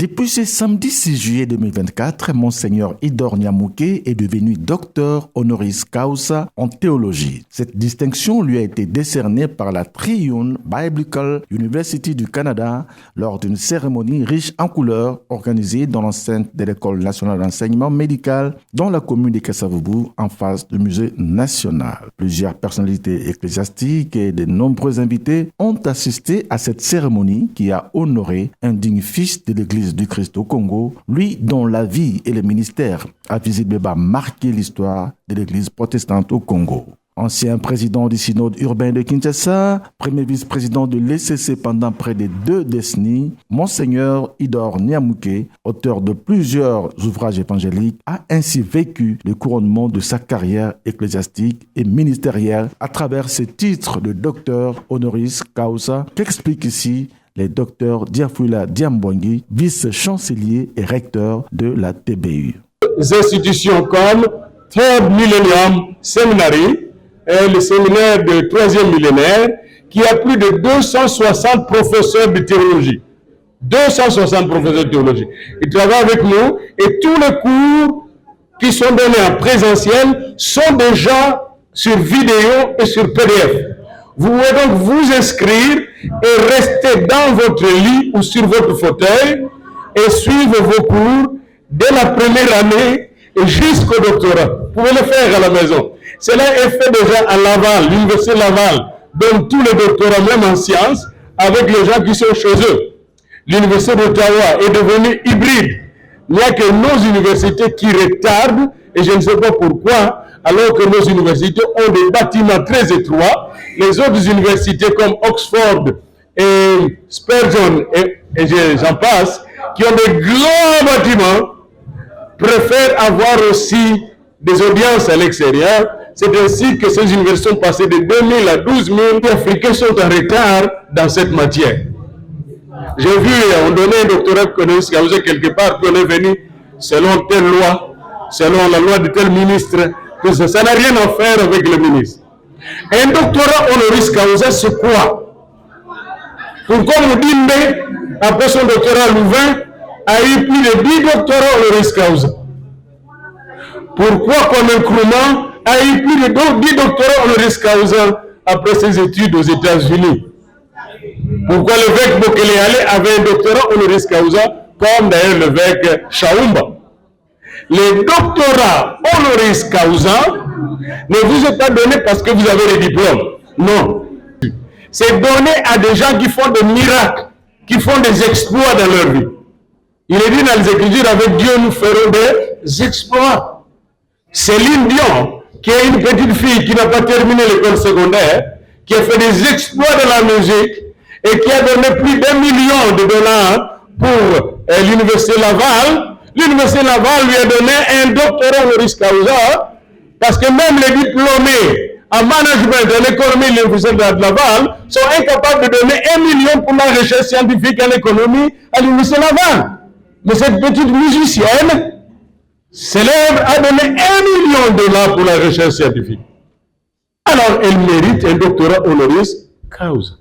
Depuis ce samedi 6 juillet 2024, Monseigneur Idor Nyamouké est devenu docteur honoris causa en théologie. Cette distinction lui a été décernée par la Trine Biblical University du Canada lors d'une cérémonie riche en couleurs organisée dans l'enceinte de l'École nationale d'enseignement médical dans la commune de Kasavubu en face du musée national. Plusieurs personnalités ecclésiastiques et de nombreux invités ont assisté à cette cérémonie qui a honoré un digne fils de l'Église du Christ au Congo, lui dont la vie et le ministère a visiblement marqué l'histoire de l'Église protestante au Congo. Ancien président du synode urbain de Kinshasa, premier vice-président de l'ECC pendant près de 2 décennies, Monseigneur Idor Nyamouké, auteur de plusieurs ouvrages évangéliques, a ainsi vécu le couronnement de sa carrière ecclésiastique et ministérielle à travers ses titres de docteur honoris causa qu'explique ici le docteur Diafula Diambwangi, vice-chancelier et recteur de la TBU. Les institutions comme Third Millennium Seminary et le séminaire de 3e millénaire qui a plus de 260 professeurs de théologie. 260 professeurs de théologie. Ils travaillent avec nous et tous les cours qui sont donnés en présentiel sont déjà sur vidéo et sur PDF. Vous pouvez donc vous inscrire et rester dans votre lit ou sur votre fauteuil et suivre vos cours dès la première année et jusqu'au doctorat. Vous pouvez le faire à la maison. Cela est fait déjà à Laval. L'université Laval donne tous les doctorats, même en sciences, avec les gens qui sont chez eux. L'université d'Ottawa est devenue hybride. Il n'y a que nos universités qui retardent, et je ne sais pas pourquoi, alors que nos universités ont des bâtiments très étroits. Les autres universités comme Oxford et Spurgeon et j'en passe, qui ont des grands bâtiments, préfèrent avoir aussi des audiences à l'extérieur. C'est ainsi que ces universités sont passées de 2000 à 12 000. Les Africains sont en retard dans cette matière. J'ai vu, on donnait un doctorat honoris causa quelque part, qu'on est venu selon telle loi, selon la loi de tel ministre, que ça n'a rien à faire avec le ministre. Un doctorat honoris causa, c'est quoi? Pourquoi Moudimbe, après son doctorat à Louvain, a eu plus de 10 doctorats honoris causa? Pourquoi Kwame Nkrumah a eu plus de 10 doctorats honoris causa après ses études aux États-Unis? Pourquoi l'évêque Bokele avait un doctorat honoris causa, comme d'ailleurs l'évêque Chaoumba? Les doctorats honoris causa ne vous est pas donné parce que vous avez les diplômes. Non. C'est donné à des gens qui font des miracles, qui font des exploits dans leur vie. Il est dit dans les Écritures, avec Dieu nous ferons des exploits. Céline Dion, qui est une petite fille qui n'a pas terminé l'école secondaire, qui a fait des exploits de la musique et qui a donné plus d'1 million de dollars pour l'université Laval. L'université Laval lui a donné un doctorat honoris causa parce que même les diplômés en management de l'économie de l'université de Laval sont incapables de donner 1 million pour la recherche scientifique en économie à l'université Laval. Mais cette petite musicienne célèbre a donné 1 million de dollars pour la recherche scientifique. Alors elle mérite un doctorat honoris causa.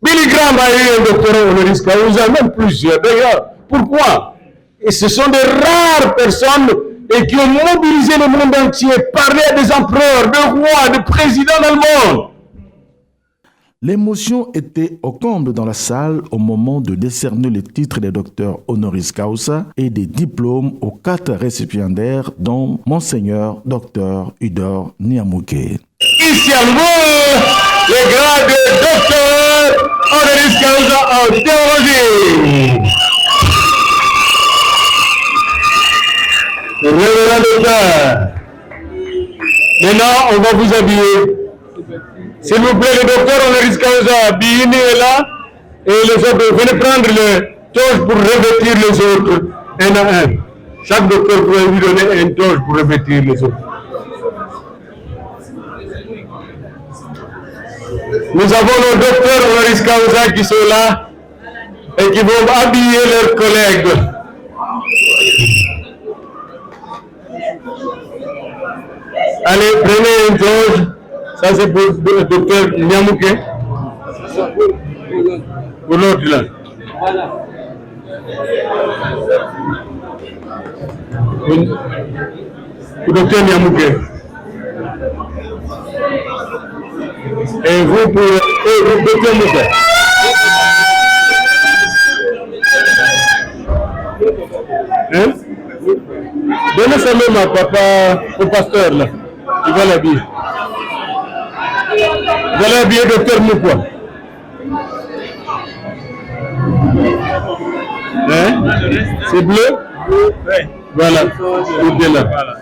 Billy Graham a eu un doctorat honoris causa, même plusieurs d'ailleurs. Pourquoi? Et ce sont des rares personnes et qui ont mobilisé le monde entier, parlé à des empereurs, de rois, de présidents dans le monde. L'émotion était au comble dans la salle au moment de décerner le titre de docteur honoris causa et des diplômes aux 4 récipiendaires, dont Monseigneur Dr Idor Nyamouké. Ici à nouveau, le grade de docteur honoris causa en théologie. Révérend docteur. Maintenant, on va vous habiller. S'il vous plaît, le docteur honoris causa Bini est là. Et les autres, venez prendre les toges pour revêtir les autres, un à un. Chaque docteur pourrait lui donner une toge pour revêtir les autres. Nous avons nos docteurs honoris causa qui sont là et qui vont habiller leurs collègues. Allez, prenez une toge. Ça, c'est pour le docteur Nyamouké. Pour l'autre, là. Pour Dr Niamouké. Et vous pour Dr Mouké. Hein? Donnez ça même à papa, au pasteur là. Il va l'habiller. Vous allez habiller Dr Moukwa. Hein? C'est bleu? Oui. Voilà. Tout est là. Voilà.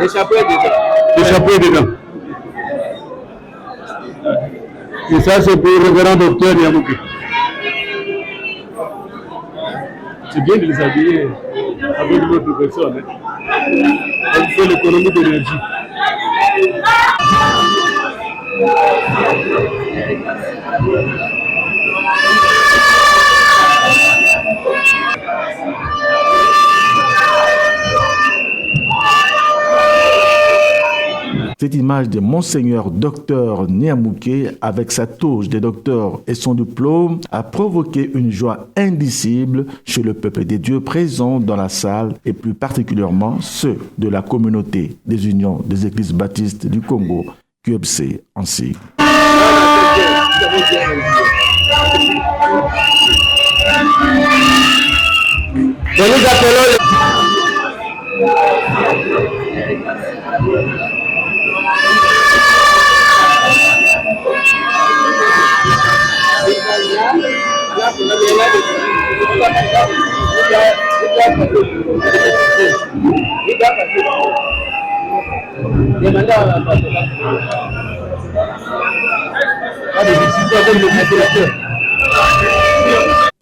Le chapeau est dedans. Le chapeau est dedans. Et ça, c'est pour le révérend docteur Niamouké. C'est bien de les habiller avec d'autres personnes. Hein. On fait l'économie d'énergie. Cette image de Monseigneur Docteur Niamouké avec sa toge de docteur et son diplôme a provoqué une joie indicible chez le peuple des dieux présent dans la salle et plus particulièrement ceux de la communauté des unions des églises baptistes du Congo, QEBC en sigle.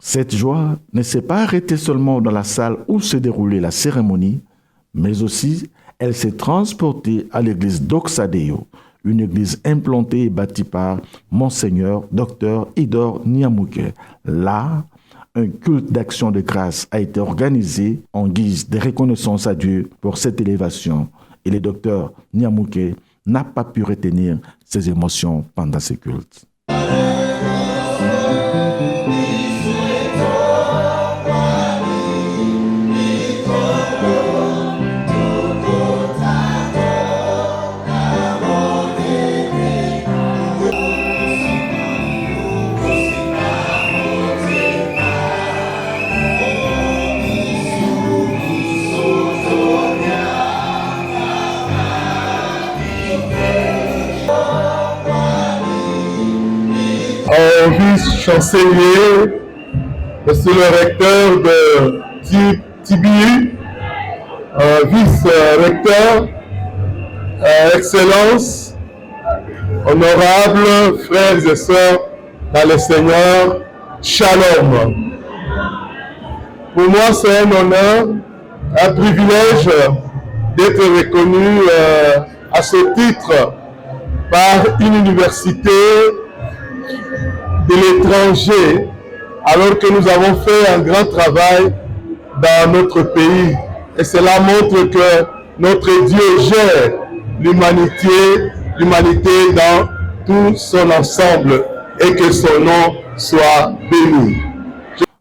Cette joie ne s'est pas arrêtée seulement dans la salle où se déroulait la cérémonie, mais aussi elle s'est transportée à l'église d'Oxadeo, une église implantée et bâtie par Monseigneur Dr Idor Niamouké. Là, un culte d'action de grâce a été organisé en guise de reconnaissance à Dieu pour cette élévation et le docteur Niamouké n'a pas pu retenir ses émotions pendant ce culte. Vice-chancelier, monsieur le recteur de TBU, vice-recteur, Excellences, honorables frères et sœurs dans le Seigneur, Shalom. Pour moi, c'est un honneur, un privilège d'être reconnu à ce titre par une université de l'étranger, alors que nous avons fait un grand travail dans notre pays. Et cela montre que notre Dieu gère l'humanité dans tout son ensemble et que son nom soit béni.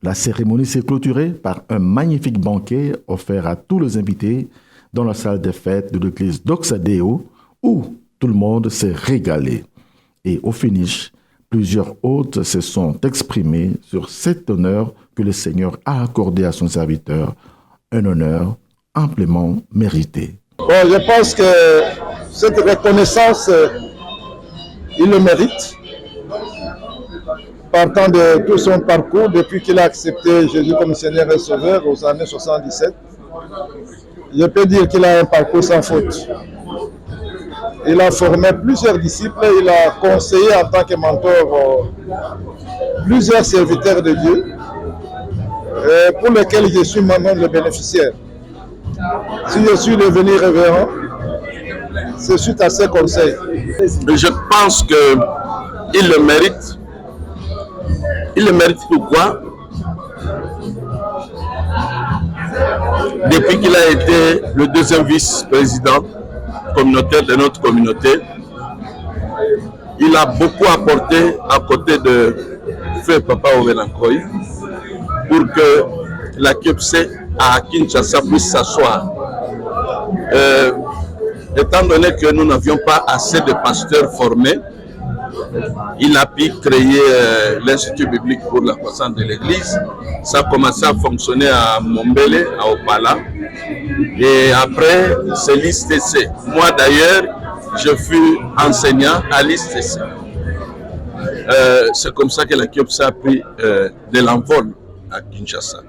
La cérémonie s'est clôturée par un magnifique banquet offert à tous les invités dans la salle des fêtes de l'église d'Oxadeo où tout le monde s'est régalé. Et au finish, plusieurs hôtes se sont exprimés sur cet honneur que le Seigneur a accordé à son serviteur, un honneur amplement mérité. Bon, je pense que cette reconnaissance, il le mérite. Partant de tout son parcours, depuis qu'il a accepté Jésus comme Seigneur et Sauveur aux années 77, je peux dire qu'il a un parcours sans faute. Il a formé plusieurs disciples, il a conseillé en tant que mentor plusieurs serviteurs de Dieu, pour lesquels je suis moi-même le bénéficiaire. Si je suis devenu révérend, c'est suite à ces conseils. Je pense qu'il le mérite. Il le mérite pourquoi? Depuis qu'il a été le deuxième vice-président communautaire de notre communauté, il a beaucoup apporté à côté de Feu Papa Ovenankoy pour que la KIOPC à Kinshasa puisse s'asseoir. Étant donné que nous n'avions pas assez de pasteurs formés, il a pu créer l'Institut biblique pour la croissance de l'Église. Ça a commencé à fonctionner à Mombele, à Opala. Et après, c'est l'ISTC. Moi d'ailleurs, je fus enseignant à l'ISTC. C'est comme ça que la KIOPC a pris de l'envol à Kinshasa.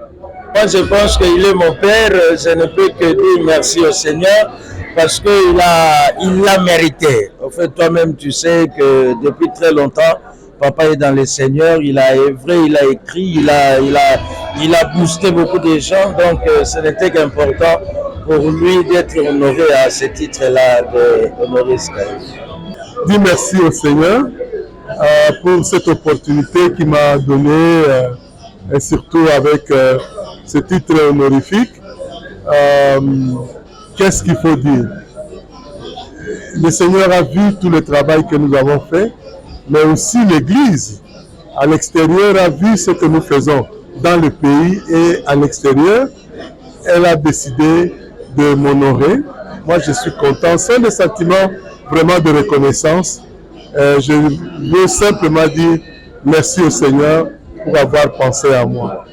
Moi, je pense qu'il est mon père. Je ne peux que dire merci au Seigneur parce qu'il l'a mérité. En fait, toi-même, tu sais que depuis très longtemps, papa est dans le Seigneur. Il a œuvré, il a écrit, il a boosté beaucoup de gens. Donc, ce n'était qu'important pour lui d'être honoré à ce titre-là d'honoris causa. Dis merci au Seigneur pour cette opportunité qu'il m'a donnée, et surtout avec ce titre honorifique. Qu'est-ce qu'il faut dire? Le Seigneur a vu tout le travail que nous avons fait, mais aussi l'Église à l'extérieur a vu ce que nous faisons dans le pays et à l'extérieur. Elle a décidé de m'honorer. Moi, je suis content. C'est le sentiment vraiment de reconnaissance. Je veux simplement dire merci au Seigneur pour avoir pensé à moi.